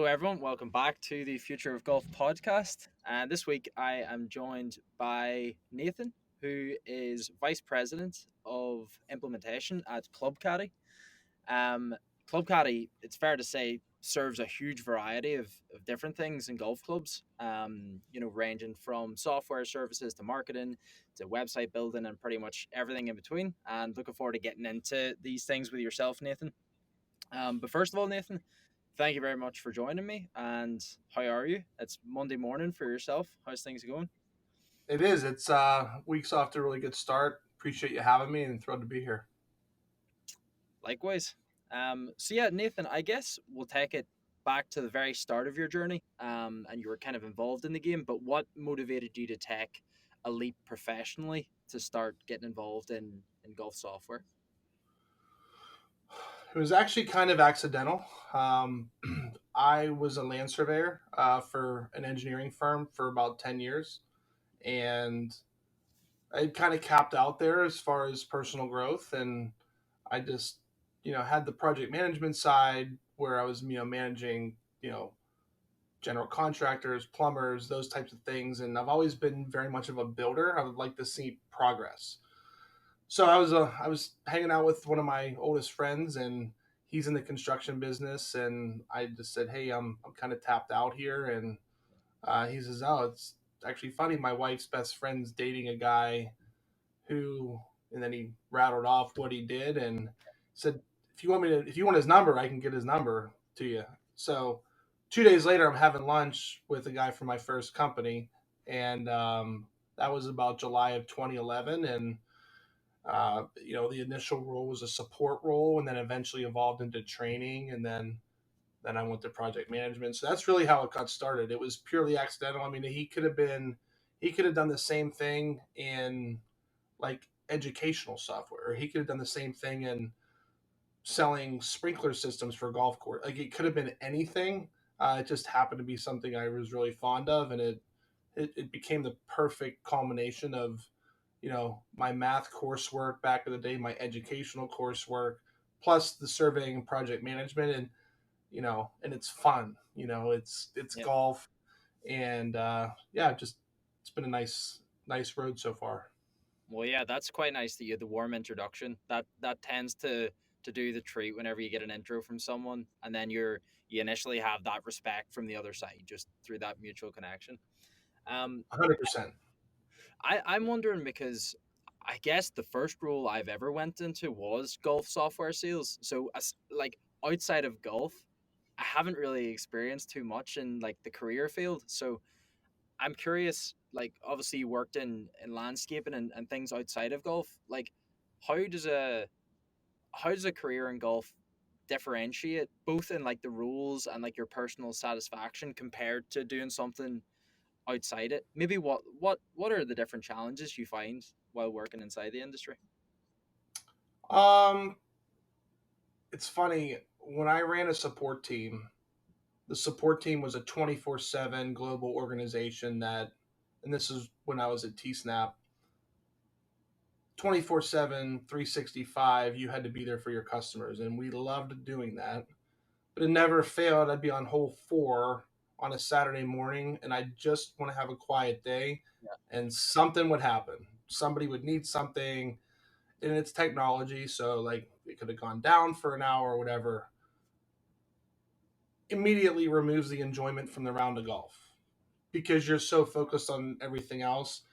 Hello, everyone. Welcome back to the Future of Golf podcast. And this week I am joined by Nathan, who is Vice President of Implementation at Club Caddie. Um, Club Caddie, it's fair to say, serves a huge variety of different things in golf clubs, ranging from software services to marketing to website building and pretty much everything in between. And looking forward to getting into these things with yourself, Nathan. But first of all, Nathan, thank you very much for joining me. And how are you? It's Monday morning for yourself. How's things going? It is. It's week's off to a really good start. Appreciate you having me and thrilled to be here. Likewise. So yeah, Nathan, I guess we'll take it back to the very start of your journey. And you were kind of involved in the game, but what motivated you to take a leap professionally to start getting involved in golf software? It was actually kind of accidental. Um, I was a land surveyor for an engineering firm for about 10 years, and I kind of capped out there as far as personal growth. And I just, had the project management side where I was, managing, general contractors, plumbers, those types of things. And I've always been very much of a builder. I would like to see progress. So I was hanging out with one of my oldest friends, and he's in the construction business, and I just said, "Hey, I'm kind of tapped out here," and he says, "Oh, it's actually funny. My wife's best friend's dating a guy who," and then he rattled off what he did and said, if you want his number, I can get his number to you." So 2 days later, I'm having lunch with a guy from my first company, and that was about July of 2011, and the initial role was a support role, and then eventually evolved into training, and then I went to project management. So that's really how it got started. It was purely accidental. I mean, he could have done the same thing in like educational software, or he could have done the same thing in selling sprinkler systems for golf course. Like it could have been anything. It just happened to be something I was really fond of, and it became the perfect culmination of my math coursework back in the day, my educational coursework, plus the surveying and project management, and and it's fun. It's Yeah. golf, and yeah, just it's been a nice road so far. Well, yeah, that's quite nice that you had the warm introduction. That tends to do the treat whenever you get an intro from someone, and then you initially have that respect from the other side just through that mutual connection. Um, 100%. I'm wondering because I guess the first role I've ever went into was golf software sales. So as like outside of golf, I haven't really experienced too much in like the career field. So I'm curious, like obviously you worked in landscaping and things outside of golf. Like how does a how does a career in golf differentiate both in like the rules and like your personal satisfaction compared to doing something outside it? Maybe what are the different challenges you find while working inside the industry? Um, it's funny when I ran a support team. The support team was a 24/7 global organization that, and this is when I was at TSnap, 24/7, 365, you had to be there for your customers. And we loved doing that. But it never failed. I'd be on hole four on a Saturday morning, and I just want to have a quiet day, Yeah. and something would happen. Somebody would need something, and it's technology. So, like, it could have gone down for an hour or whatever. Immediately removes the enjoyment from the round of golf because you're so focused on everything else.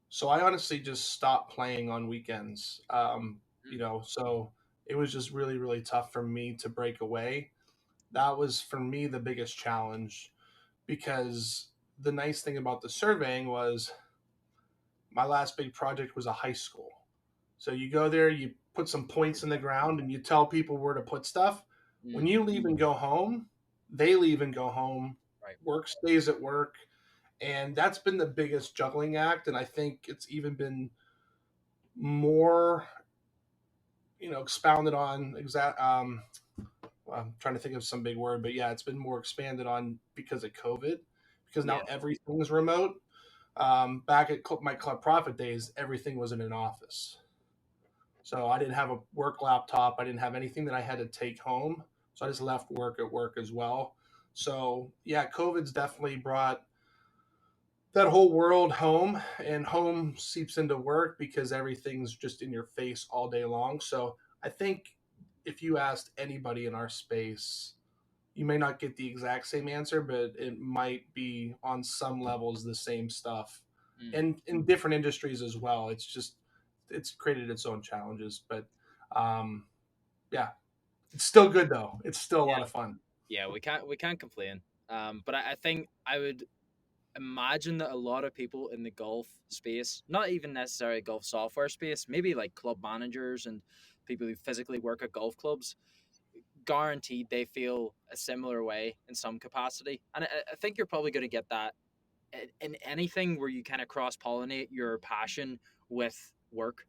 So I honestly just stopped playing on weekends. So it was just really, really tough for me to break away. That was for me the biggest challenge because the nice thing about the surveying was my last big project was a high school. So you go there, you put some points in the ground, and you tell people where to put stuff. When Mm, you leave and go home, they leave and go home. right. Work stays at work. And that's been the biggest juggling act. And I think it's even been more, expounded on I'm trying to think of some big word, but yeah, it's been more expanded on because of COVID, because now Yeah. everything's remote. Back at my club profit days, everything was in an office. So I didn't have a work laptop. I didn't have anything that I had to take home. So I just left work at work as well. So yeah, COVID's definitely brought that whole world home, and home seeps into work because everything's just in your face all day long. So I think if you asked anybody in our space, you may not get the exact same answer, but it might be on some levels the same stuff, Mm. and in different industries as well. It's just it's created its own challenges, but um, yeah, it's still good though. It's still a Yeah, lot of fun. yeah, we can't complain. But I think I would imagine that a lot of people in the golf space, not even necessarily golf software space, maybe like club managers and people who physically work at golf clubs, guaranteed they feel a similar way in some capacity. And I think you're probably going to get that in anything where you kind of cross pollinate your passion with work.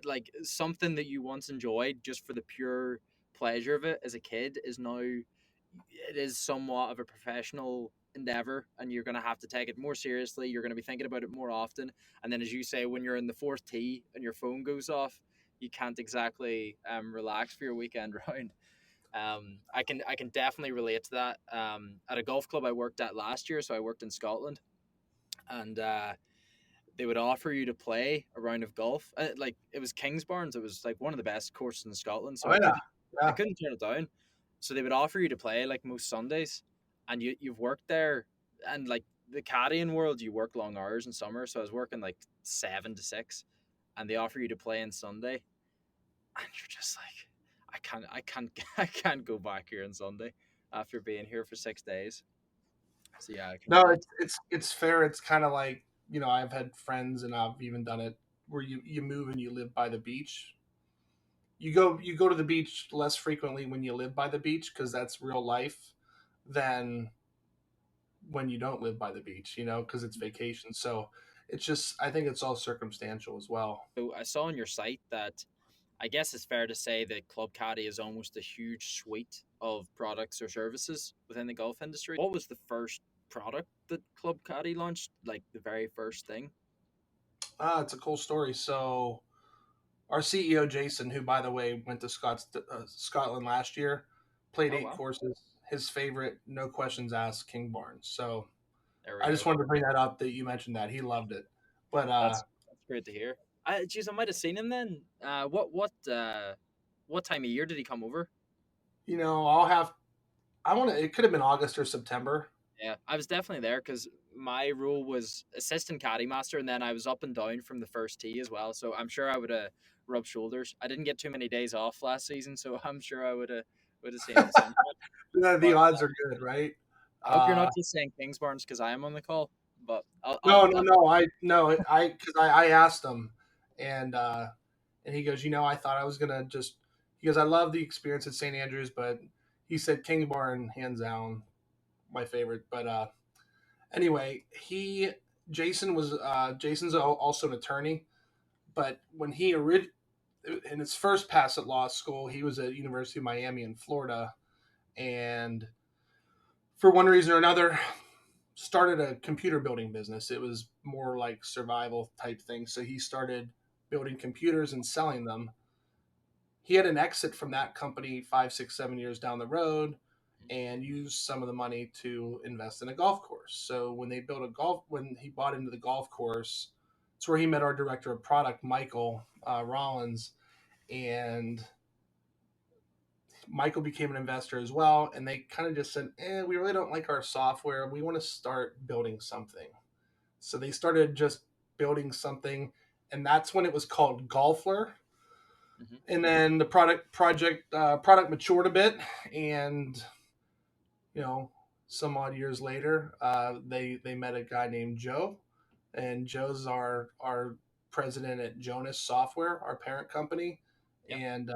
Like something that you once enjoyed just for the pure pleasure of it as a kid is now it is somewhat of a professional endeavor, and you're going to have to take it more seriously. You're going to be thinking about it more often, and then as you say, when you're in the fourth tee and your phone goes off, you can't exactly relax for your weekend round. I can definitely relate to that. At a golf club I worked at last year, so I worked in Scotland, and they would offer you to play a round of golf. Like it was Kingsbarns. It was like one of the best courses in Scotland, so Oh I yeah, couldn't I yeah. couldn't turn it down. So they would offer you to play like most Sundays, and you've worked there, and like the caddying world, you work long hours in summer. So I was working like 7 to 6, and they offer you to play on Sunday, and you're just like, I can't, I can't go back here on Sunday after being here for 6 days. So yeah, I can No, relate. it's fair. It's kind of like, I've had friends, and I've even done it where you move and you live by the beach. You go to the beach less frequently when you live by the beach because that's real life than when you don't live by the beach, because it's vacation. So it's just, I think it's all circumstantial as well. So I saw on your site that I guess it's fair to say that Club Caddie is almost a huge suite of products or services within the golf industry. What was the first product that Club Caddie launched? Like the very first thing? It's a cool story. So our CEO Jason, who by the way went to Scotland last year, played Oh 8 courses. His favorite, no questions asked, King Barnes. So there we I just go. wanted to bring that up that you mentioned that he loved it. But That's great to hear. Geez, I might have seen him then. What time of year did he come over? I'll have. I want to. It could have been August or September. Yeah, I was definitely there because my role was assistant caddy master, and then I was up and down from the first tee as well. So I'm sure I would have rubbed shoulders. I didn't get too many days off last season, so I'm sure I would have seen him at some point. The But odds are good, right? I hope you're Uh, not just saying Kingsbarns because I am on the call. But no, no, no. I no. I because I asked him, and he goes, I thought I was gonna just. He goes, I love the experience at St. Andrews, but he said King Barn hands down my favorite. But anyway, Jason's also an attorney, but when in his first pass at law school, he was at University of Miami in Florida, and for one reason or another, started a computer building business. It was more like survival type thing. So he started building computers and selling them. He had an exit from that company 5, 6, 7 years down the road and used some of the money to invest in a golf course. So when he bought into the golf course, it's where he met our director of product, Michael Rollins, and Michael became an investor as well. And they kind of just said, we really don't like our software. We want to start building something. So they started just building something, and that's when it was called Golfler. Mhm. And then the product matured a bit, and you know, some odd years later, they met a guy named Joe, and Joe's our president at Jonas Software, our parent company, Yep. and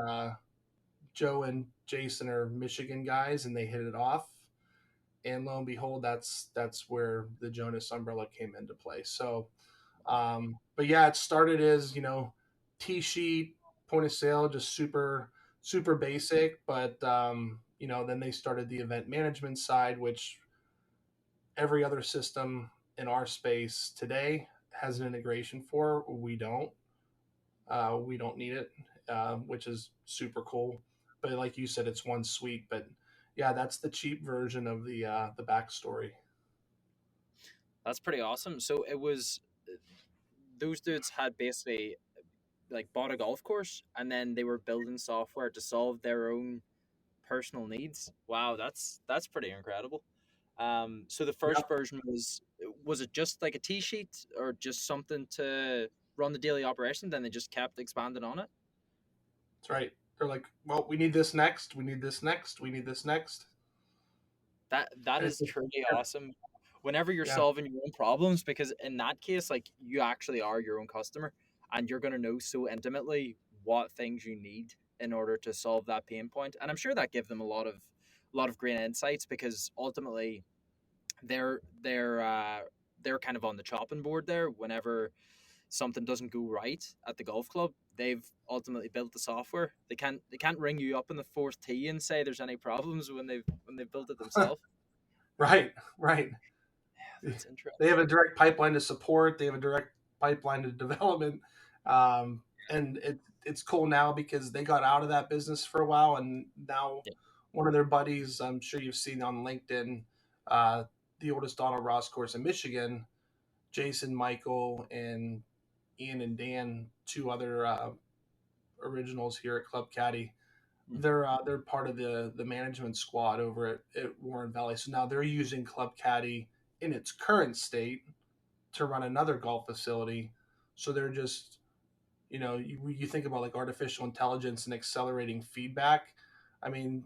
Joe and Jason are Michigan guys, and they hit it off. And lo and behold, that's where the Jonas umbrella came into play. So, but yeah, it started as T sheet, point of sale, just super basic. But then they started the event management side, which every other system in our space today has an integration for. We don't need it, which is super cool. But like you said, it's one suite. But yeah, that's the cheap version of the backstory. That's pretty awesome. So it was those dudes had basically like bought a golf course and then they were building software to solve their own personal needs. Wow, that's pretty incredible. So the first Yep, version was it just like a T sheet or just something to run the daily operation? Then they just kept expanding on it. that's right. They're like, well, we need this next. We need this next. We need this next. That And it's is just, truly awesome. Whenever you're yeah, solving your own problems, because in that case, like you actually are your own customer, and you're gonna know so intimately what things you need in order to solve that pain point. And I'm sure that gives them a lot of great insights because ultimately they're they're uh, they're kind of on the chopping board there whenever something doesn't go right at the golf club. They've ultimately built the software. They can't ring you up in the fourth tee and say there's any problems when they've built it themselves. right, right. That's They have interesting. a direct pipeline to support. They have a direct pipeline to development, and it's cool now because they got out of that business for a while, and now Yeah. one of their buddies, I'm sure you've seen on LinkedIn, uh, the oldest Donald Ross course in Michigan, Jason, Michael, and Ian and Dan, two other originals here at Club Caddie. Mm. They're part of the management squad over at Warren Valley. So now they're using Club Caddie in its current state to run another golf facility. So they're just, you think about like artificial intelligence and accelerating feedback. I mean,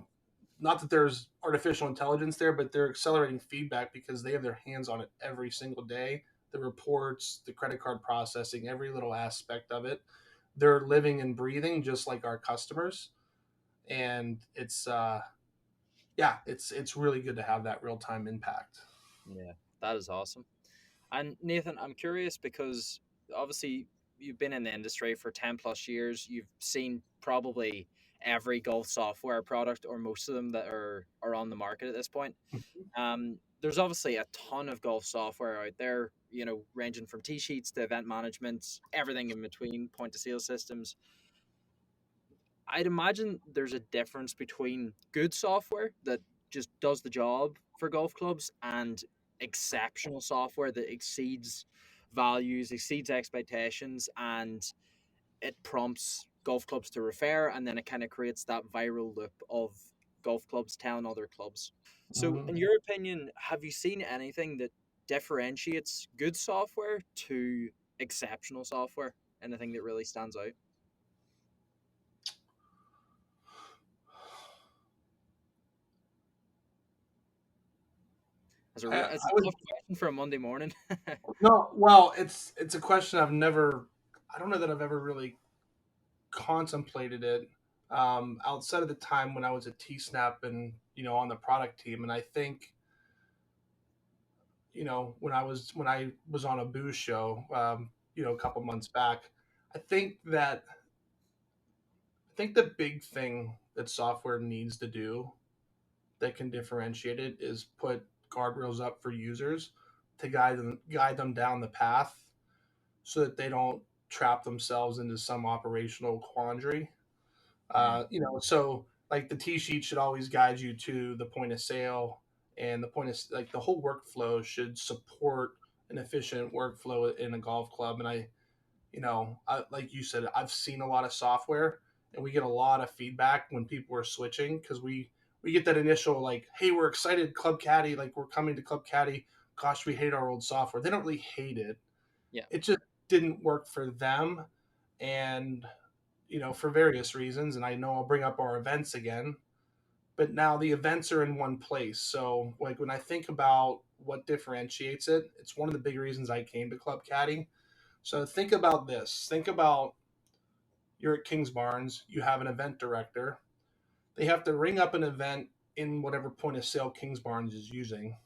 not that there's artificial intelligence there, but they're accelerating feedback because they have their hands on it every single day. The reports, the credit card processing, every little aspect of it. They're living and breathing just like our customers. And it's really good to have that real time impact. Yeah, that is awesome. And Nathan, I'm curious because obviously you've been in the industry for 10 plus years. You've seen probably every golf software product or most of them that are on the market at this point. There's obviously a ton of golf software out there, ranging from T sheets to event management, everything in between, point of sale systems. I'd imagine there's a difference between good software that just does the job for golf clubs and exceptional software that exceeds values, exceeds expectations, and it prompts golf clubs to refer, and then it kind of creates that viral loop of golf clubs telling other clubs. So, Mhm. in your opinion, have you seen anything that differentiates good software to exceptional software? Anything that really stands out? It's I a would tough question for a Monday morning. no. Well, it's a question I've never. I don't know that I've ever really contemplated it outside of the time when I was at T Snap and on the product team. And I think when I was on a booze show, a couple months back, I think that I think the big thing that software needs to do that can differentiate it is put guardrails up for users to guide them down the path so that they don't trap themselves into some operational quandary. Mm, So like the T sheet should always guide you to the point of sale, and the point is like the whole workflow should support an efficient workflow in a golf club. And like you said, I've seen a lot of software, and we get a lot of feedback when people are switching because we get that initial like, hey, we're excited, Club Caddy, like we're coming to Club Caddy. Gosh, we hate our old software. They don't really hate it. yeah, It just didn't work for them, and for various reasons. And I know I'll bring up our events again, but now the events are in one place. So like when I think about what differentiates it, it's one of the big reasons I came to Club Caddy. So think about this. Think about you're at Kings Barnes, you have an event director. They have to ring up an event in whatever point of sale Kings Barnes is using,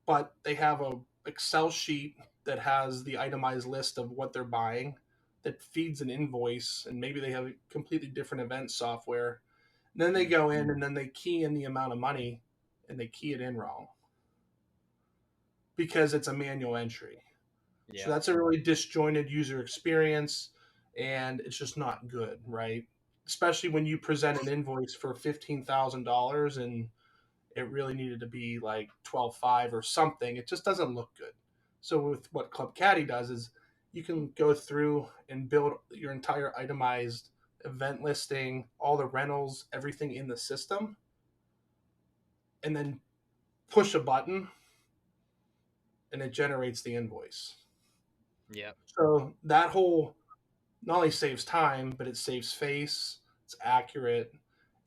but they have a Excel sheet that has the itemized list of what they're buying that feeds an invoice, and maybe they have a completely different event software. And then they mm, go in and then they key in the amount of money and they key it in wrong because it's a manual entry. yeah, So that's a really disjointed user experience, and it's just not good, right? especially when you present an invoice for $15,000 and it really needed to be like 12.5 or something. It just doesn't look good. So with what Club Caddie does is you can go through and build your entire itemized event listing, all the rentals, everything in the system, and then push a button and it generates the invoice. Yeah. So that whole not only saves time, but it saves face, it's accurate,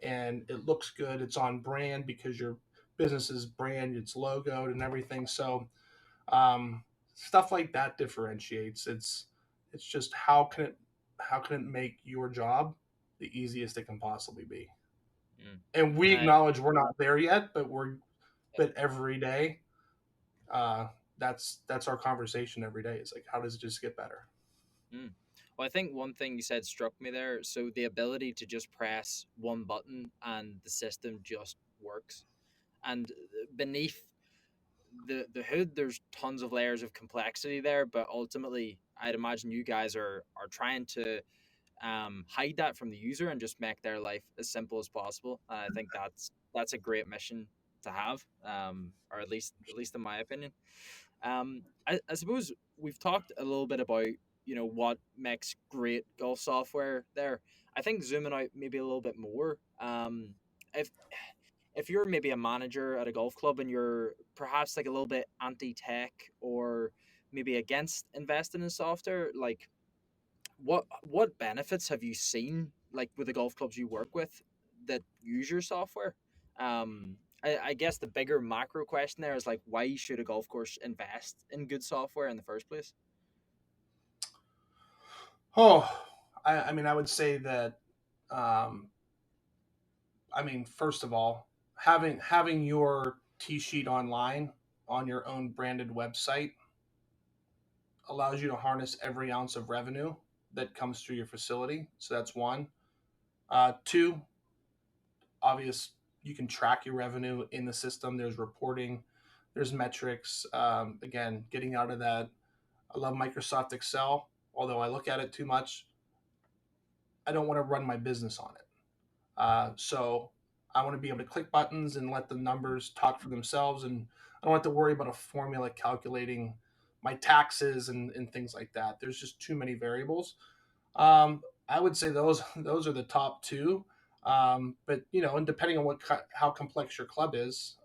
and it looks good. It's on brand because your business's brand, it's logoed and everything. So stuff like that differentiates. It's just how can it make your job the easiest it can possibly be. Mm. And we Uh, acknowledge we're not there yet, but yeah. but every day, uh, that's our conversation every day. It's like how does it just get better? Mm. Well, I think one thing you said struck me there. So the ability to just press one button and the system just works. And beneath the hood, there's tons of layers of complexity there. But ultimately, I'd imagine you guys are trying to hide that from the user and just make their life as simple as possible. And I think that's a great mission to have, or at least in my opinion. I suppose we've talked a little bit about what makes great golf software there. I think zooming out maybe a little bit more. If if you're maybe a manager at a golf club and you're perhaps like a little bit anti-tech or maybe against investing in software, like what benefits have you seen like with the golf clubs you work with that use your software? I guess the bigger macro question there is like why should a golf course invest in good software in the first place? Oh, I mean, I would say that. Um, I mean, first of all, having your T sheet online on your own branded website allows you to harness every ounce of revenue that comes through your facility. So that's one. Two, obvious, you can track your revenue in the system. There's reporting, there's metrics. Again, getting out of that. I love Microsoft Excel, although I look at it too much. I don't want to run my business on it. So I want to be able to click buttons and let the numbers talk for themselves. And I don't have to worry about a formula calculating my taxes and things like that. There's just too many variables. I would say those are the top two. But and depending on how complex your club is,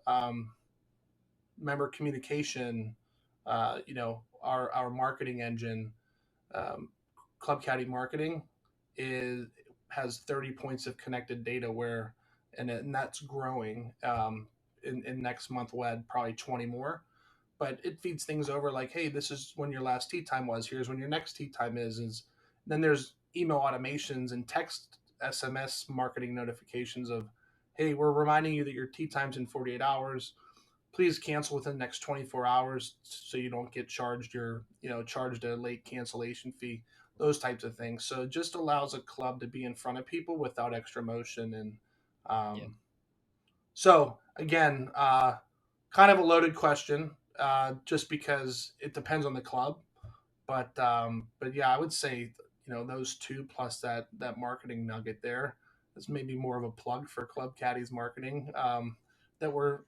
member communication, our marketing engine, um, Club Caddie marketing is has 30 points of connected data and that's growing. In next month we'll add probably 20 more, but it feeds things over like, hey, this is when your last tea time was. Here's when your next tea time is. Then there's email automations and text SMS marketing notifications of, hey, we're reminding you that your tea time's in 48 hours. Please cancel within the next 24 hours so you don't get charged a late cancellation fee, those types of things. So it just allows a club to be in front of people without extra motion. And Yeah, so again, kind of a loaded question, just because it depends on the club. But yeah, I would say those two plus that marketing nugget there is maybe more of a plug for Club Caddie's marketing, that we're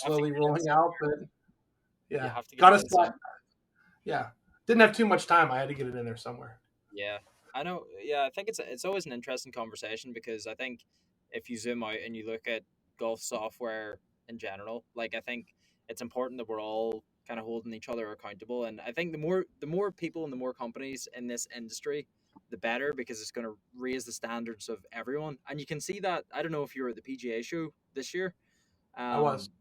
you have to slowly get it in rolling some. out. But You yeah, have to get got it us. in some. Yeah, didn't have too much time. I had to get it in there somewhere. Yeah, I know. Yeah, I think it's always an interesting conversation because I think if you zoom out and you look at golf software in general, like I think it's important that we're all kind of holding each other accountable. And I think the more people and the more companies in this industry, the better because it's going to raise the standards of everyone. And you can see that. I don't know if you were at the PGA show this year. I was. Um,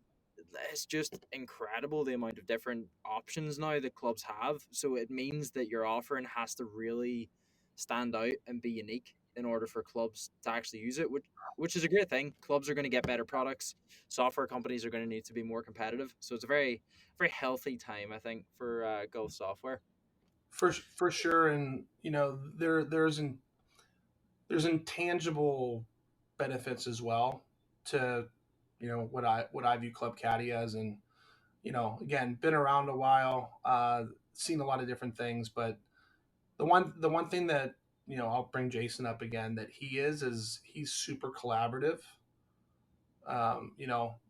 it's just incredible the amount of different options now that clubs have. So it means that your offering has to really stand out and be unique in order for clubs to actually use it, which is a great thing. Clubs are going to get better products. Software companies are going to need to be more competitive. So it's a very healthy time, I think, for golf software. For sure. And there's intangible benefits as well to what I view Club Caddy as. And again, been around a while, seen a lot of different things, but the one thing that I'll bring Jason up again. That is he's super collaborative.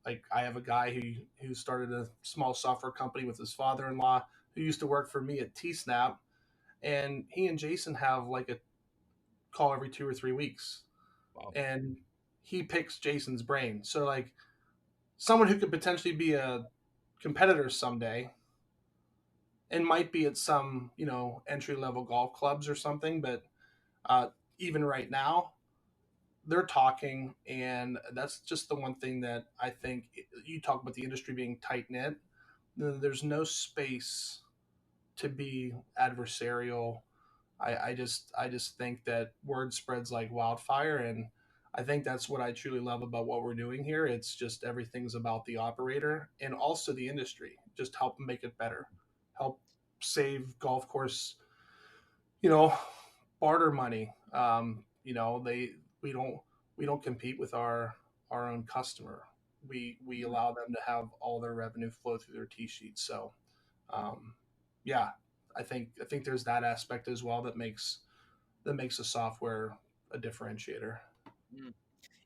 Like I have a guy who started a small software company with his father-in-law who used to work for me at TSnap, and he and Jason have like a call every 2 or 3 weeks, Wow. and he picks Jason's brain. So like someone who could potentially be a competitor someday and might be at some entry level golf clubs or something, but uh, even right now they're talking, and that's just the one thing that I think you talk about the industry being tight knit. There's no space to be adversarial. I just think that word spreads like wildfire, and I think that's what I truly love about what we're doing here. It's just everything's about the operator and also the industry. Just help make it better, help save golf course, you know, barter money. They we don't we don't compete with our own customer. We Mm, allow them to have all their revenue flow through their T sheets. So um, yeah, I think there's that aspect as well that makes the software a differentiator. mm.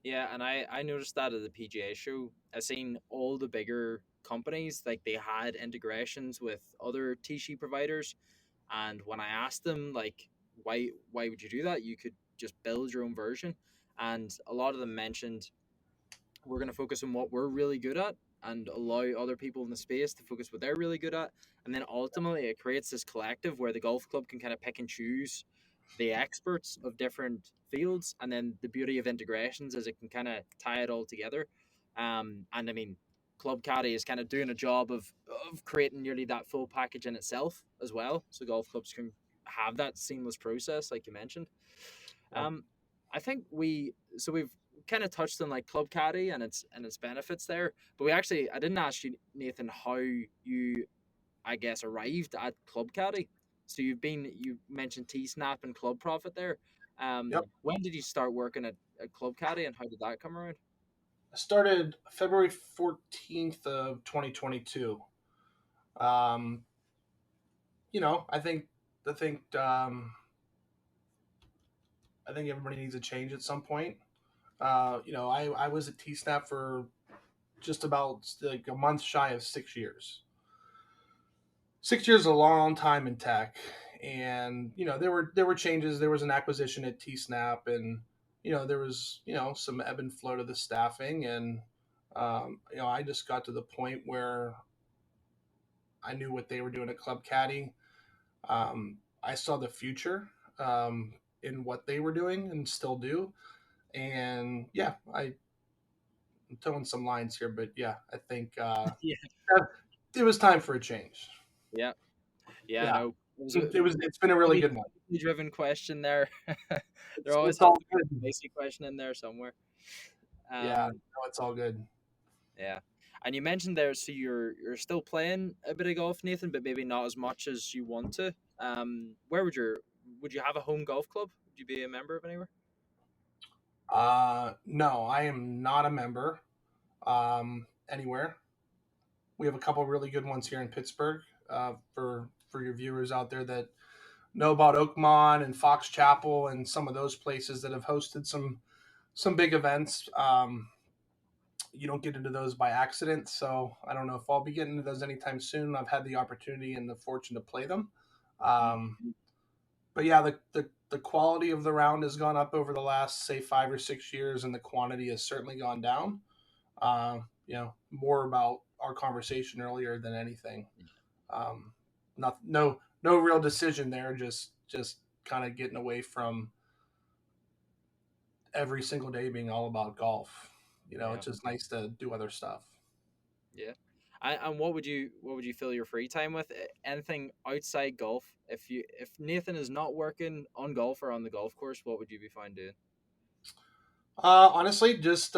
Yeah, and I noticed that at the PGA show. I seen all the bigger companies like they had integrations with other tee sheet providers, and when I asked them like why would you do that? You could just build your own version, and a lot of them mentioned we're going to focus on what we're really good at and allow other people in the space to focus what they're really good at, and then ultimately it creates this collective where the golf club can kind of pick and choose the experts of different fields, and then the beauty of integrations is it can kind of tie it all together. And I mean, Club Caddie is kind of doing a job of creating nearly that full package in itself as well, so golf clubs can have that seamless process, like you mentioned. Yep. um, I think we've kind of touched on like Club Caddy and its benefits there, but I didn't ask you, Nathan, how you, I guess, arrived at Club Caddy. So you mentioned T Snap and Club Profit there. Yep. When did you start working at Club Caddy, and how did that come around? I started February 14th of 2022. Um, I think everybody needs a change at some point. I was at TSnap for just about like a month shy of 6 years. 6 years is a long time in tech, and there were changes. There was an acquisition at TSnap, and there was some ebb and flow to the staffing, and I just got to the point where I knew what they were doing at Club Caddy. I saw the future in what they were doing and still do, and yeah, I'm towing some lines here, but yeah, I think Yeah, it was time for a change. yeah, yeah. Yeah, No, it was a it's been a really really good one. driven question there. There always It's has all to be good. a basic question in there somewhere. Yeah, Um, no, it's all good. yeah. And you mentioned there, so you're still playing a bit of golf, Nathan, but maybe not as much as you want to. Where would you have a home golf club? Would you be a member of anywhere? No, I am not a member anywhere. We have a couple really good ones here in Pittsburgh. For your viewers out there that know about Oakmont and Fox Chapel and some of those places that have hosted some big events. You don't get into those by accident, so I don't know if I'll be getting into those anytime soon. I've had the opportunity and the fortune to play them. Mm. Um, but yeah, the quality of the round has gone up over the last say 5 or 6 years, and the quantity has certainly gone down. More about our conversation earlier than anything. Um, not no real decision there. Just kind of getting away from every single day being all about golf. Yeah, It's just nice to do other stuff. yeah. And what would you fill your free time with? Anything outside golf? If Nathan is not working on golf or on the golf course, what would you be fine doing? Honestly, just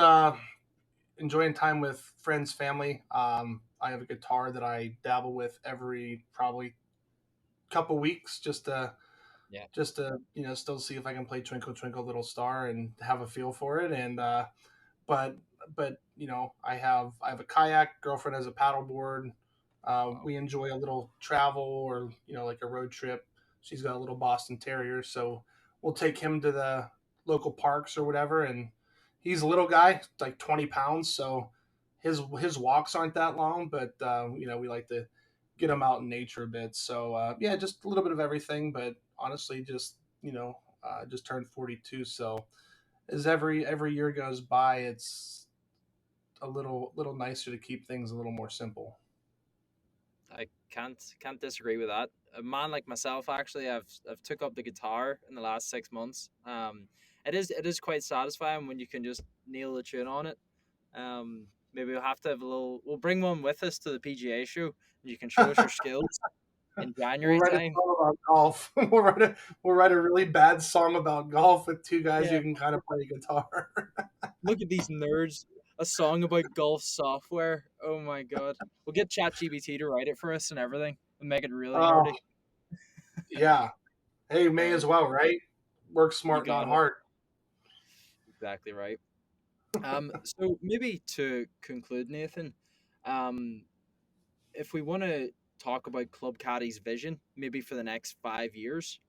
enjoying time with friends, family. I have a guitar that I dabble with every probably couple weeks, Yeah. just to still see if I can play Twinkle Twinkle Little Star and have a feel for it. And but I have a kayak. Girlfriend has a paddleboard. Wow. We enjoy a little travel or like a road trip. She's got a little Boston Terrier, so we'll take him to the local parks or whatever, and he's a little guy, like 20 pounds, so his walks aren't that long, but we like to get him out in nature a bit. So yeah, just a little bit of everything, but honestly, just turned 42, so as every year goes by, it's a little nicer to keep things a little more simple. I can't disagree with that. A man like myself, actually, I've took up the guitar in the last 6 months. It is quite satisfying when you can just nail the tune on it. Maybe we'll have to have a little. We'll bring one with us to the PGA show, and you can show us your skills in We'll January write a time. song about golf. We'll write a really bad song about golf with two guys Yeah, who can kind of play guitar. look at these nerds. A song about golf software. Oh my god. We'll get ChatGPT to write it for us and everything, and make it really Oh nerdy. yeah. Hey, may Uh, as well, right? Work you smart, not got it. hard. Exactly right. So maybe to conclude, Nathan, um, if we want to talk about Club Caddie's vision, maybe for the next 5 years,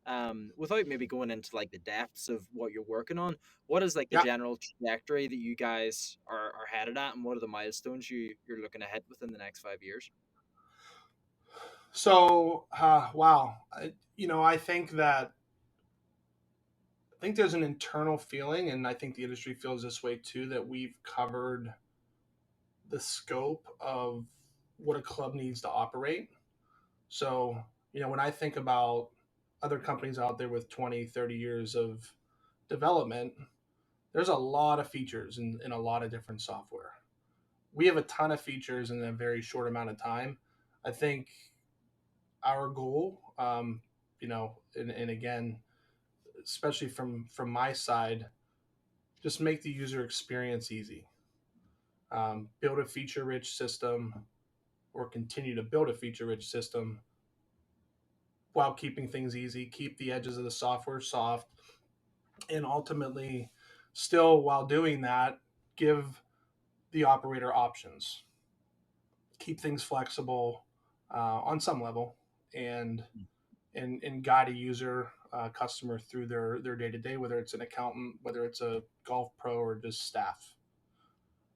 without maybe going into like the depths of what you're working on, what is like the Yeah. general trajectory that you guys are headed at, and what are the milestones you're looking ahead within the next 5 years? So, wow. I think there's an internal feeling, and I think the industry feels this way too, that we've covered the scope of what a club needs to operate. So, when I think about other companies out there with 20, 30 years of development, there's a lot of features in a lot of different software. We have a ton of features in a very short amount of time. I think our goal, and again, especially from my side, just make the user experience easy. Build a feature rich system, or continue to build a feature rich system while keeping things easy, keep the edges of the software soft, and ultimately, still while doing that, give the operator options, keep things flexible on some level, and and guide a user customer through their day to day, whether it's an accountant, whether it's a golf pro, or just staff.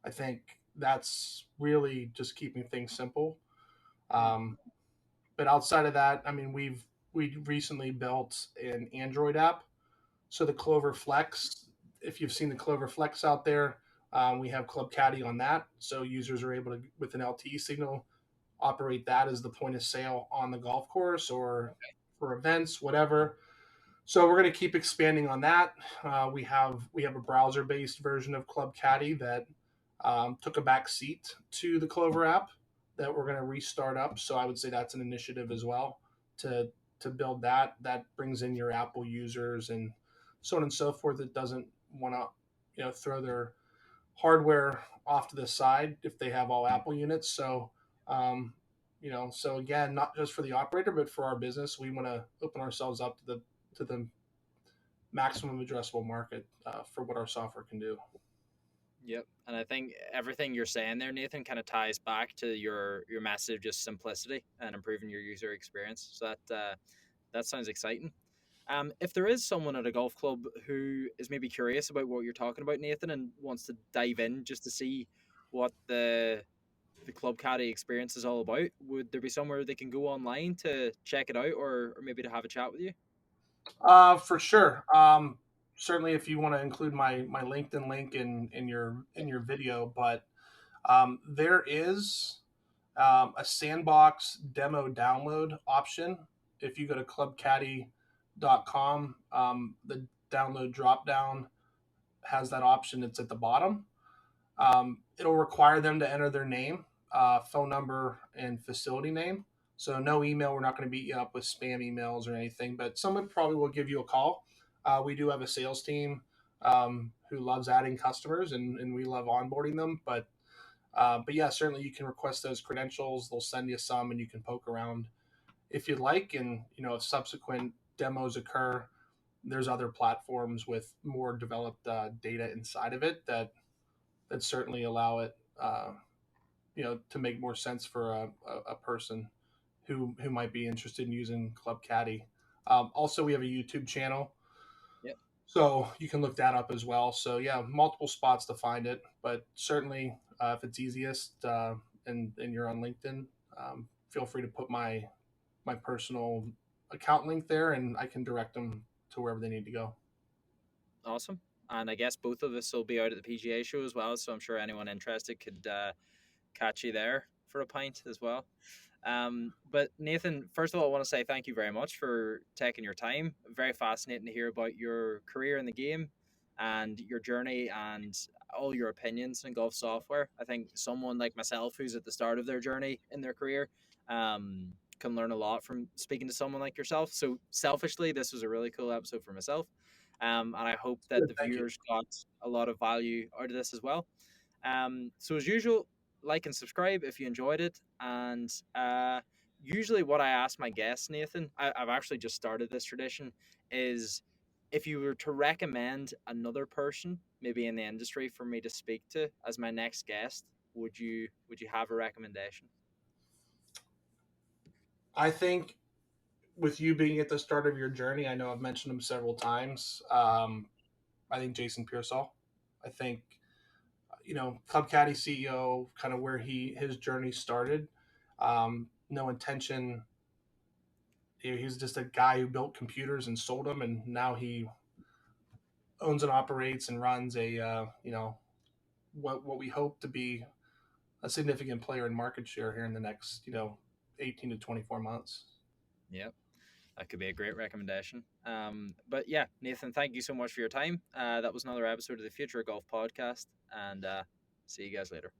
I think that's really just keeping things simple. Mm. Um, but outside of that, I mean, we recently built an Android app. So the Clover Flex, if you've seen the Clover Flex out there, we have Club Caddie on that. So users are able to, with an LTE signal, operate that as the point of sale on the golf course or for events, whatever. So we're going to keep expanding on that. We have a browser based version of Club Caddie that took a back seat to the Clover app that we're going to restart up. So I would say that's an initiative as well to to build that. That brings in your Apple users and so on and so forth. That doesn't want to throw their hardware off to the side if they have all Apple units. So so again, not just for the operator, but for our business, we want to open ourselves up to the maximum addressable market for what our software can do. Yep, and I think everything you're saying there, Nathan, kind of ties back to your message, just simplicity and improving your user experience. So that sounds exciting. If there is someone at a golf club who is maybe curious about what you're talking about, Nathan, and wants to dive in just to see what the Club Caddy experience is all about, would there be somewhere they can go online to check it out, or maybe to have a chat with you? For sure. Certainly, if you want to include my LinkedIn link in your video, but there is a sandbox demo download option. If you go to clubcaddy.com, the download drop down has that option. It's at the bottom. It'll require them to enter their name, phone number, and facility name. So no email. We're not going to beat you up with spam emails or anything, but someone probably will give you a call. We do have a sales team who loves adding customers, and we love onboarding them. But yeah, certainly you can request those credentials. They'll send you some, and you can poke around if you'd like. And if subsequent demos occur, there's other platforms with more developed data inside of it that certainly allow it, to make more sense for a person who might be interested in using Club Caddy. Also, we have a YouTube channel So you can look that up as well. So yeah, multiple spots to find it, but certainly if it's easiest and you're on LinkedIn, feel free to put my personal account link there, and I can direct them to wherever they need to go. Awesome. And I guess both of us will be out at the PGA show as well, so I'm sure anyone interested could catch you there for a pint as well. But Nathan, first of all, I want to say thank you very much for taking your time. Very fascinating to hear about your career in the game and your journey and all your opinions in golf software. I think someone like myself who's at the start of their journey in their career can learn a lot from speaking to someone like yourself. So selfishly, this was a really cool episode for myself. And I hope that Good, the thank you. viewers got a lot of value out of this as well. So as usual, like and subscribe if you enjoyed it. And usually, what I ask my guests, Nathan, I've actually just started this tradition, is if you were to recommend another person, maybe in the industry, for me to speak to as my next guest, would you have a recommendation? I think with you being at the start of your journey, I know I've mentioned him several times. I think Jason Pearsall. I think Club Caddie CEO, kind of where his journey started. No intention. He's just a guy who built computers and sold them, and now he owns and operates and runs a what we hope to be a significant player in market share here in the next 18 to 24 months. Yep, that could be a great recommendation. But yeah, Nathan, thank you so much for your time. That was another episode of the Future of Golf podcast, and see you guys later.